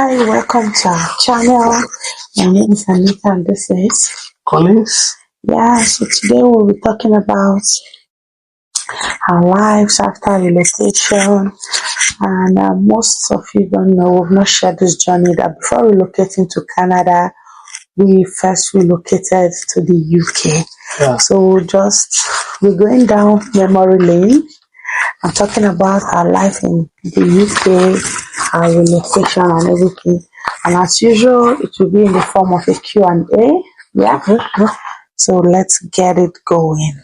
Hi, welcome to our channel. My name is Anita and this is Collins. so today we'll be talking about our lives after relocation. And most of you don't know, we've not shared this journey that before relocating to Canada, we first relocated to the UK. Yeah. So we're going down memory lane. I'm talking about our life in the UK, our relocation and everything. And as usual, it will be in the form of a Q&A. Yeah. Okay. So let's get it going.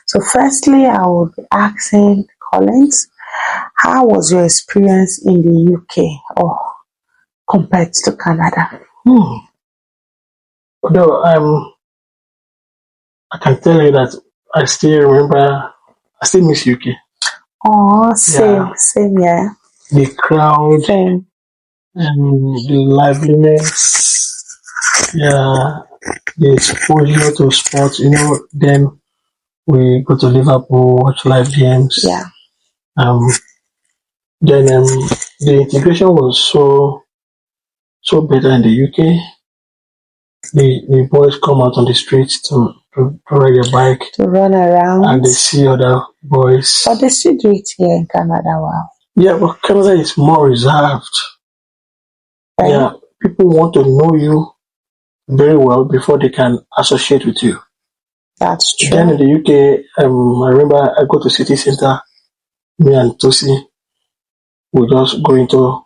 So firstly, I would be asking Collins, how was your experience in the UK or compared to Canada? Although I can tell you that I still miss UK. Oh, same, yeah. The crowd, Same. the liveliness, yeah, the exposure to sports. Then we go to Liverpool, watch live games. Yeah. Then the integration was so better in the UK. The boys come out on the streets to ride their bike, To run around. and they see other boys. But they still do it here in Canada. Wow. Yeah, but Canada is more reserved. Right. Yeah, people want to know you very well before they can associate with you. That's true. Then in the UK, I remember I go to city center, me and Tosi, we just go into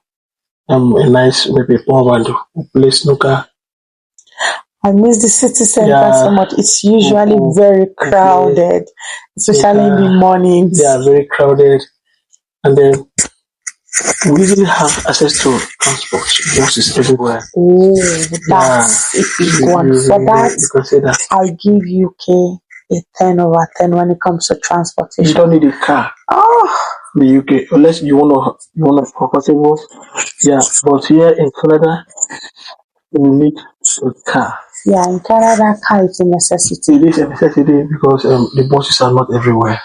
a nice maybe pub and play snooker. I miss the city center Yeah. so much. It's usually very crowded, especially in the mornings. They are very crowded, and then we easily have access to transport, buses everywhere. Oh, that's a big one. For that, You can say that. I give UK a 10/10 when it comes to You transportation. don't need a car. Oh, The UK, unless you want to comfortable. Yeah, but here in Canada, you need a car. yeah, in Canada, car is a necessity. It is a necessity because the buses are not everywhere.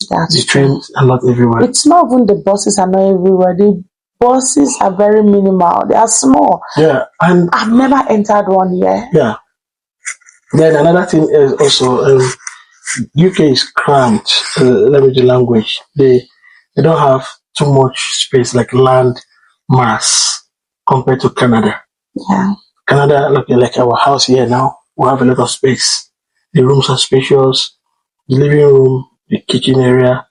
That's The true. trains are not everywhere. It's not even the buses are not everywhere. The buses are very minimal. They are small. Yeah, and I've never entered one here. yeah. Then another thing is also UK is cramped. Let me do language. They don't have too much space like land mass compared to Canada. Yeah. Canada, like our house here now, we have a lot of space. The rooms are spacious. The living room, the kitchen area,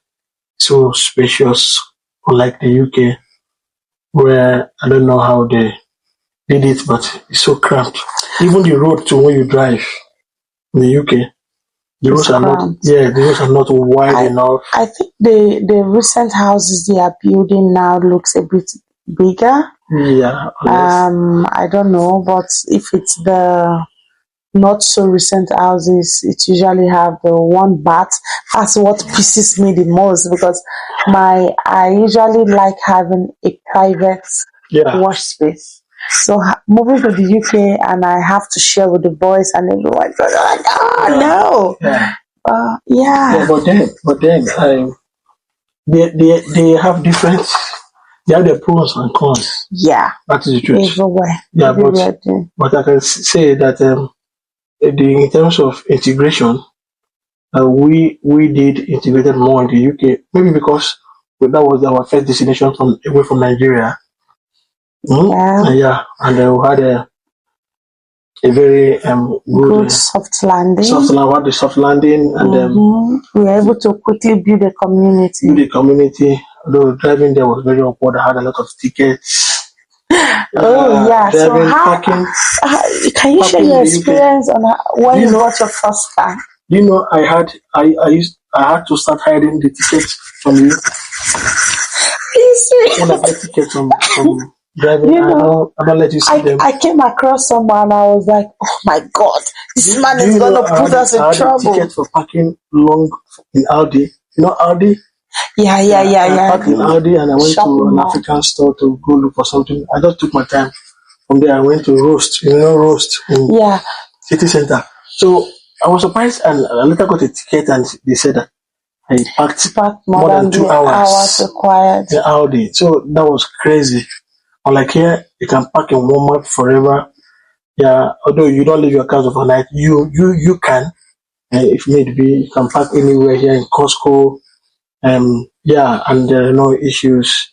so spacious. Unlike the UK, where I don't know how they did it, but it's so cramped. Even the road to when you drive in the UK, the roads are not wide enough. I think the recent houses they are building now looks a bit bigger. Yeah. I don't know, but if it's the not so recent houses, it usually have the one bath. That's what pisses me the most because I usually like having a private wash space. So moving to the UK and I have to share with the boys and everyone. So they're like, no. Yeah. But then, they have different. They have their pros and cons. Yeah. That is the truth. Everywhere. Yeah, everywhere but I can say that in terms of integration, we did integrated more in the UK. Maybe because that was our first destination away from Nigeria. Yeah. And we had a very good soft landing. We had the soft landing, and we were able to quickly build a community. Although driving there was very awkward, I had a lot of tickets. So parking. Can you share your experience on when you got your first car? I had to start hiding the tickets from you. When I get tickets from driving, I don't let you see them. I came across someone and I was like, oh my god, this man is gonna put us in trouble. I had a ticket for parking long in Audi. You know Audi? Yeah. I parked in Audi and I went to an African store to go look for something. I just took my time. From there I went to Roast. Roast in city center. So I was surprised and I later got a ticket and they said that I parked more than 2 hours required. The Audi. So that was crazy. Unlike here, you can park in Walmart forever. Yeah, although you don't leave your cars overnight, you can, if need be, you can park anywhere here in Costco. Yeah, and there are no issues.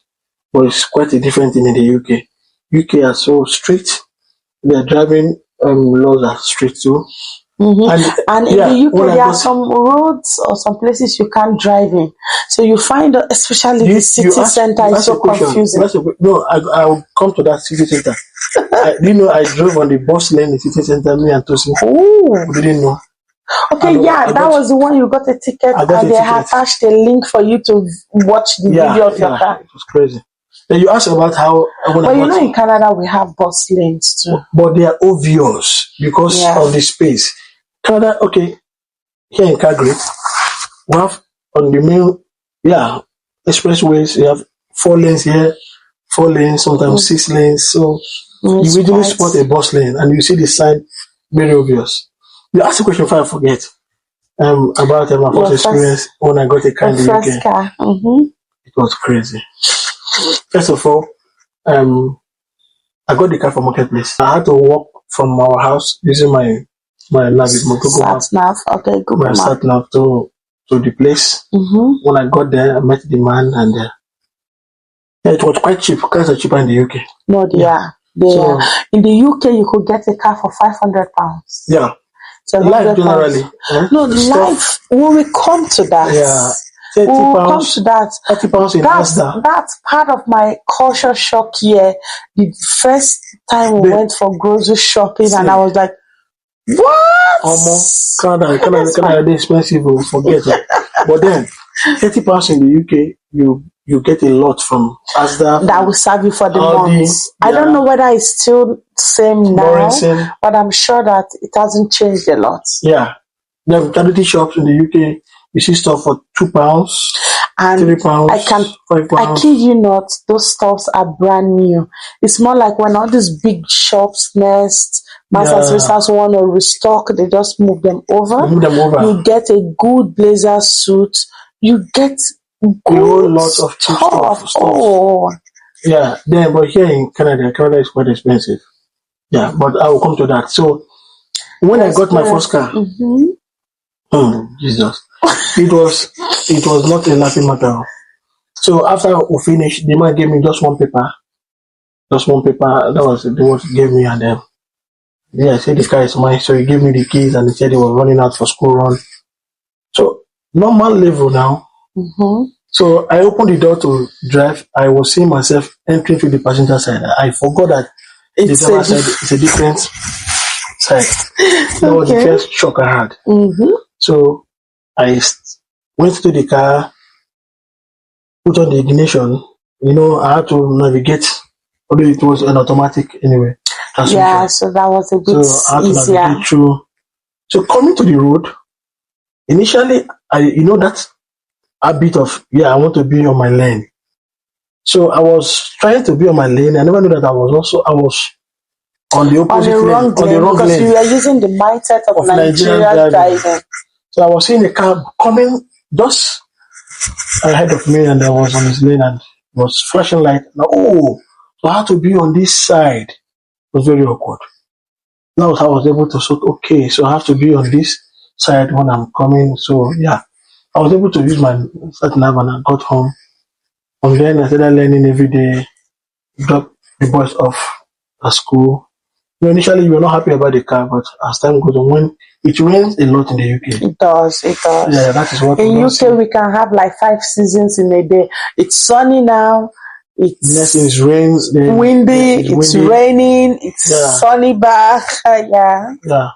But it's quite a different thing in the UK. UK are so strict. Their driving laws are strict too. And in the Yeah, when UK, I there are got some roads or some places you can't drive in. So you find, especially the you city ask center, you is ask a so question. You confusing. ask a, no, I will come to that city center. Do you know I drove on the bus lane in city center, me and Tosin. Oh, We didn't know. okay, And yeah, that was the one you got a ticket I got and a they ticket. attached a link for you to watch the Yeah, video of your yeah, car. it was crazy. Then you asked about how when I But you got, know, in Canada, we have bus lanes too. but they are obvious because Yeah. of the space. Canada, okay, here in Calgary, we have on the main, yeah, expressways, you have 4 lanes here, 4 lanes, sometimes 6 lanes. So you It's usually quite spot a bus lane and you see the sign very obvious. You asked a question before I forget. About my your first experience when I got a car your in the first UK. car. It was crazy. First of all, I got the car from Marketplace. I had to walk from our house using my navig, my Google Sat map, nav. Okay, my Google Map. sat nav to the place. Mm-hmm. When I got there, I met the man, and yeah, it was quite cheap. Cars are cheaper in the UK. No, they Yeah. are. They So are. In the UK, you could get a car for £500. yeah, life £700. generally, No, stuff. life. We will come to that. Yeah, We 30 will come to pounds, that. 30 pounds in That's Asda. that's part of my culture shock here. The first time we Babe, went for grocery shopping, and see, I was like, "What? almost Canada, That's Canada, they expensive. Oh, forget it. But then, 30 pounds in the UK, you get a lot from Asda, That from will serve you for the month." Aldi, I don't yeah, know whether it's still same now, Morrison, but I'm sure that it hasn't changed a lot. yeah. Then charity shops in the UK, you see stuff for £2, And I can, £3, five I pounds. kid you not, those stores are brand new. It's more like when all these big shops, Nest, Masters, Yeah, Racers want to restock, they just move them they over. move them over. You get a good blazer suit. You get A whole good lot of cheap stuff. stuff. Oh, Yeah, then but here in Canada, Canada is quite expensive. Yeah, but I will come to that. So when your I got my first experience. car, Jesus, it was not a laughing matter. So after we finished, the man gave me just one paper. That was what he gave me, and then yeah, I said the car is mine. So he gave me the keys, and he said he was running out for school run. So normal level now. So I opened the door to drive. I was seeing myself entering through the passenger side. I forgot that the It's driver a side is a different side. That was the okay. first shock I had. So I went to the car, put on the ignition. I had to navigate, although it was an automatic anyway, Yeah, transmission. so that was a bit So I had to easier. navigate through. So coming to the road, initially, that habit of, yeah, I want to be on my lane. So I was trying to be on my lane. I never knew that I was on the On the opposite lane, wrong on the lane wrong because you lane are using the mindset of of Nigerian Nigeria driving. driving. So I was seeing a car coming just ahead of me, and I was on his lane and was flashing light. Now, oh, so I had to be on this side. It was very awkward. That was how I was able to sort. Okay, so I have to be on this side when I'm coming. So yeah, I was able to use my sat nav, and I got home. From then I started learning every day. Drop the boys off at school. Initially you were not happy about the car, but as time goes on, when it rains a lot in the UK. It does. Yeah, that is what we In don't UK, see. we can have like 5 seasons in a day. It's sunny now. Next thing It's is rains, then windy. it's It's windy. raining. It's Yeah, sunny back. Yeah. yeah.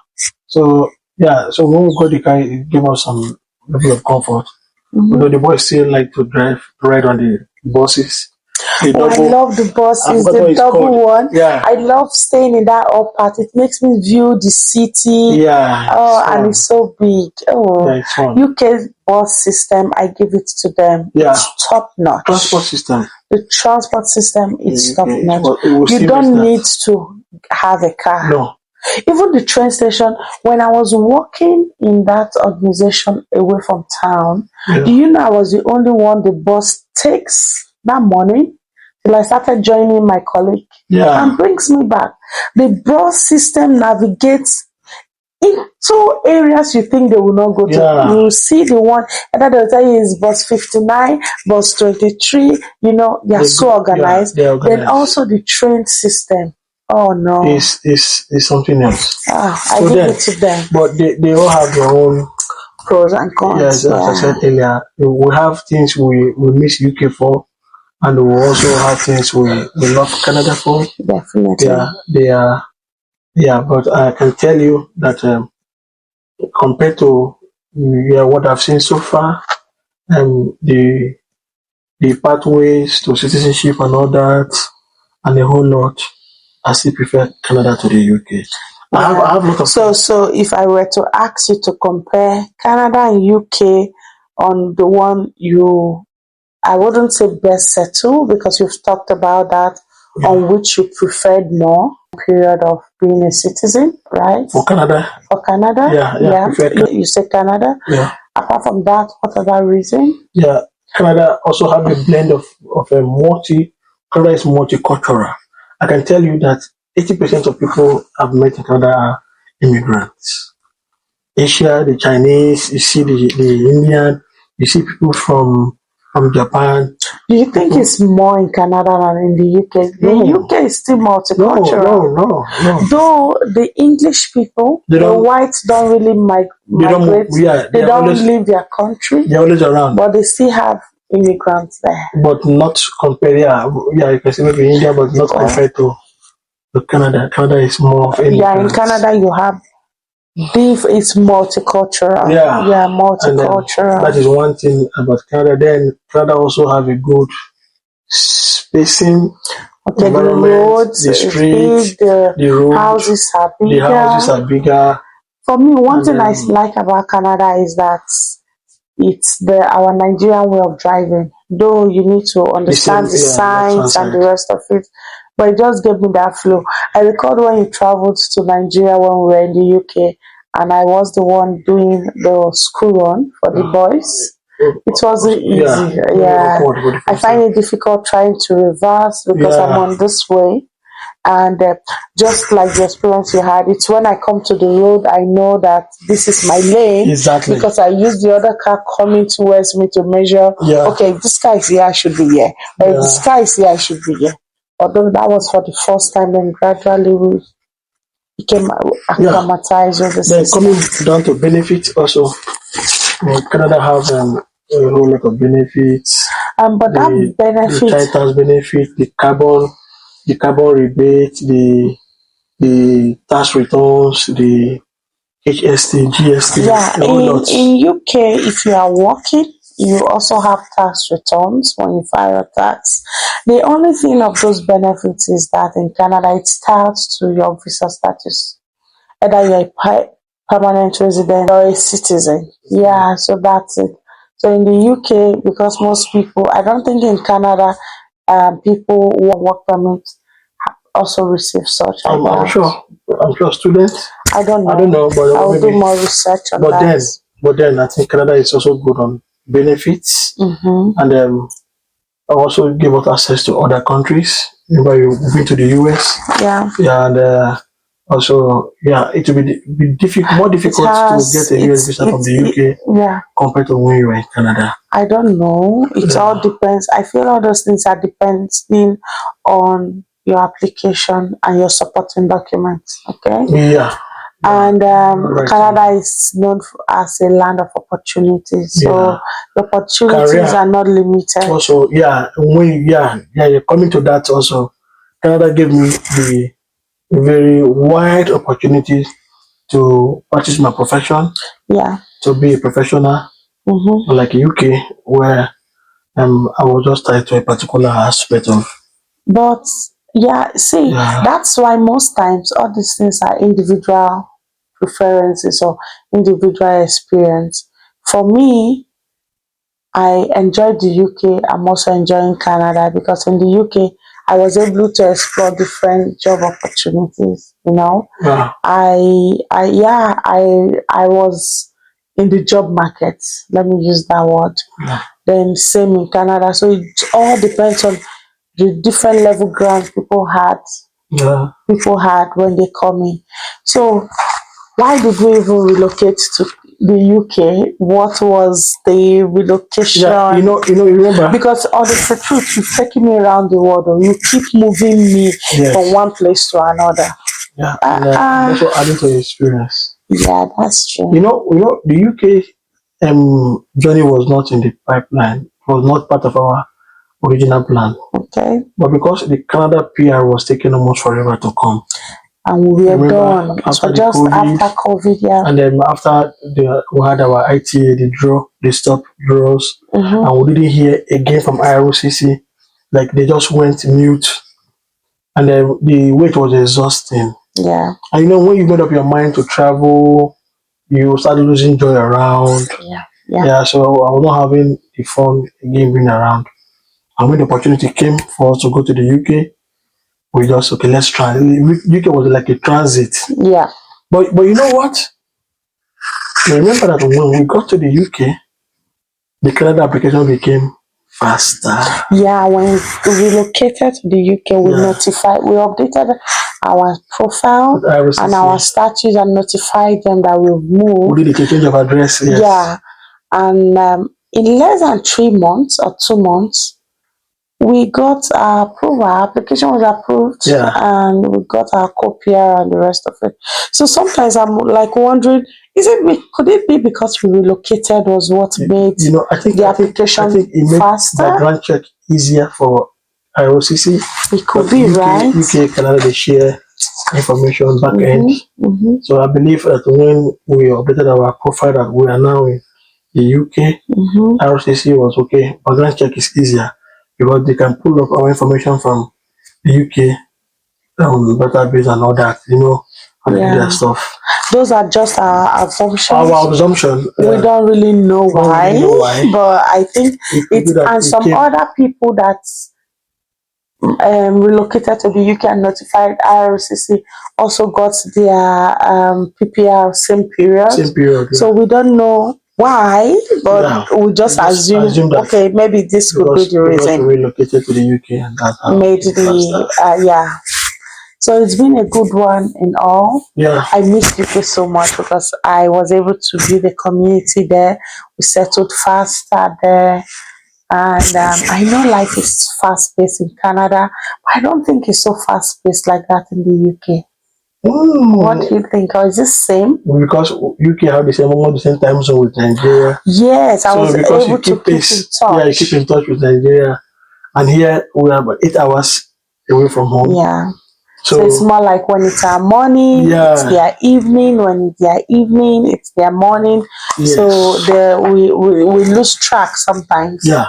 So yeah, so when we got the car, it gave us some level of comfort. Although the boys still like to ride on the buses. The Oh, I double, love the I buses, forgot what the it's called. double one. Yeah, I love staying in that up part. It makes me view the city. yeah, it's Oh, and fun. it's so big. Oh, Yeah, it's fun. UK bus system, I give it to them. Yeah, It's top notch. transport system. The transport system is top It notch. will You still miss don't that. need to have a car. No. Even the train station, when I was working in that organization away from town, Yeah. do you know I was the only one the bus takes that morning till I started joining my colleague Yeah. and brings me back. The bus system navigates into areas you think they will not go to. Yeah. You will see the one, either they'll tell you is bus 59, bus 23, they are so organized. They're Then organized. also the train system. Oh no. Is something else. I So give then, it to them. but they all have their own. Pros and cons. Yes, as I said earlier, we have things we miss UK for, and we also have things we love Canada for. Definitely. Yeah, but I can tell you that compared to what I've seen so far, the pathways to citizenship and all that, and a whole lot, I still prefer Canada to the UK. I have a lot of So if I were to ask you to compare Canada and UK on the one I wouldn't say best settle because you've talked about that, on which you preferred more period of being a citizen, right? For Canada. For Canada? You say Canada? Yeah. Apart from that, what other reason? Yeah, Canada also have a blend of a Canada is multicultural. I can tell you that 80% of people I've met in Canada are immigrants. Asia, the Chinese, you see the Indian, you see people from Japan. Do you think it's more in Canada than in the UK? The UK is still multicultural. No. Though the English people, the whites don't really migrate. They don't leave their country. They're always around. But they still have immigrants there. But not compared, you can say maybe India, but not compared to Canada. Canada is more of immigrants. Yeah, in Canada you have it's multicultural. Yeah, multicultural. That is one thing about Canada. Then Canada also have a good spacing. Okay, the roads, the streets, the roads, houses are bigger. The houses are bigger. For me, one thing I like about Canada is that it's our Nigerian way of driving. Though you need to understand the signs and the rest of it, but it just gave me that flow. I recall when you traveled to Nigeria when we were in the UK, and I was the one doing the school run for the boys. It wasn't easy. I find it difficult trying to reverse because I'm on this way. And just like the experience you had, it's when I come to the road, I know that this is my lane. Exactly. Because I use the other car coming towards me to measure, okay, if this car is here, I should be here. Or if this car is here, I should be here. Although that was for the first time, then gradually we became acclimatized with the system. Then coming down to benefits also, Canada have a whole lot of benefits. But that benefit, the child tax benefit, the carbon rebate, the tax returns, the HST, GST. In UK, if you are working, you also have tax returns when you file a tax. The only thing of those benefits is that in Canada, it starts to your visa status. Either you're a permanent resident or a citizen. Yeah, so that's it. So in the UK, because most people, I don't think in Canada, people who work permit also receive such. I'm sure students. I don't know, but I'll do more research on that. But then I think Canada is also good on benefits, and also give us access to other countries. Remember, you've been to the US. And also, it will be more difficult to get a US visa from the UK compared to when you were in Canada. I don't know. It all depends. I feel all those things are depending on your application and your supporting documents. Okay. Yeah. And Canada is known as a land of opportunities, so the opportunities are not limited. Also, you're coming to that also. Canada gave me the very wide opportunities to practice my profession. To be a professional, like UK, where I was just tied to a particular aspect of. But that's why most times all these things are individual preferences or individual experience. For me, I enjoyed the UK. I'm also enjoying Canada because in the UK, I was able to explore different job opportunities. I was in the job market. Let me use that word. Then same in Canada. So it all depends on the different level grounds Yeah. people had when they come in. So why did we even relocate to the UK? What was the relocation? Yeah, you remember? Because on the truth, you've taken me around the world, or you keep moving me Yes. from one place to another. Yeah, and also adding to your experience. Yeah, that's true. The UK journey was not in the pipeline. It was not part of our original plan. Okay. But because the Canada PR was taking almost forever to come, And we were remember done. after So the just COVID, after COVID, yeah. and then after we had our ITA, they stopped draws, Mm-hmm. and we didn't hear again from IROCC. Like they just went mute, and then the wait was exhausting. Yeah. And when you made up your mind to travel, you start losing joy around. Yeah. Yeah. Yeah, so I was not having the fun again being around. And when the opportunity came for us to go to the UK, we just okay, let's try. UK was like a transit. Yeah. But you know what? I remember that when we got to the UK, the Canada application became faster. Yeah, when we relocated to the UK, we updated our profile and our status and notified them that we've moved. We did the change of address, yes. Yeah, and in less than 3 months or 2 months, we got our approval. Our application was approved, and we got our copier and the rest of it. So sometimes I'm like wondering, could it be because we relocated was what made I think the application it made faster? background check easier for IROCC. It could be, right? UK, Canada, they share information back end. Mm-hmm. So I believe that when we updated our profile that we are now in the UK, IRCC was okay. Background check is easier because they can pull up our information from the UK database and all that, and do their stuff. Those are just our assumptions. Our assumption. We don't really know why, but I think it's and some other people that relocated to the UK and notified IRCC also got their PPR same period. Same period. Yeah. So we don't know why, but we just assume that, okay, maybe this could be the reason. We relocated to the UK and that made the So it's been a good one in all. Yeah. I missed UK so much because I was able to build a community there. We settled faster there. And I know life is fast-paced in Canada, but I don't think it's so fast-paced like that in the UK. What do you think? Or is it same? Because UK have almost the same time zone with Nigeria. Yes, I was able to keep in touch. Yeah, you keep in touch with Nigeria. And here we are about 8 hours away from home. Yeah. So it's more like when it's our morning, it's their evening. When it's their evening, it's their morning. Yes. So we lose track sometimes. Yeah,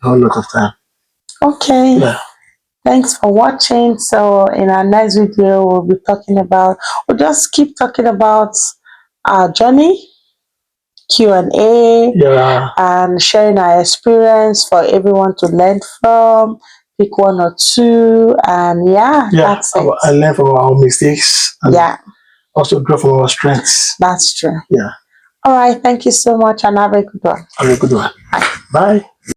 a whole lot of time. Okay. Yeah. Thanks for watching. So in our next video, we'll just keep talking about our journey, Q&A, and sharing our experience for everyone to learn from. Pick one or two, and that's it. I learn from our mistakes. And also draw from our strengths. That's true. Yeah. All right. Thank you so much, and have a good one. Have a good one. Bye.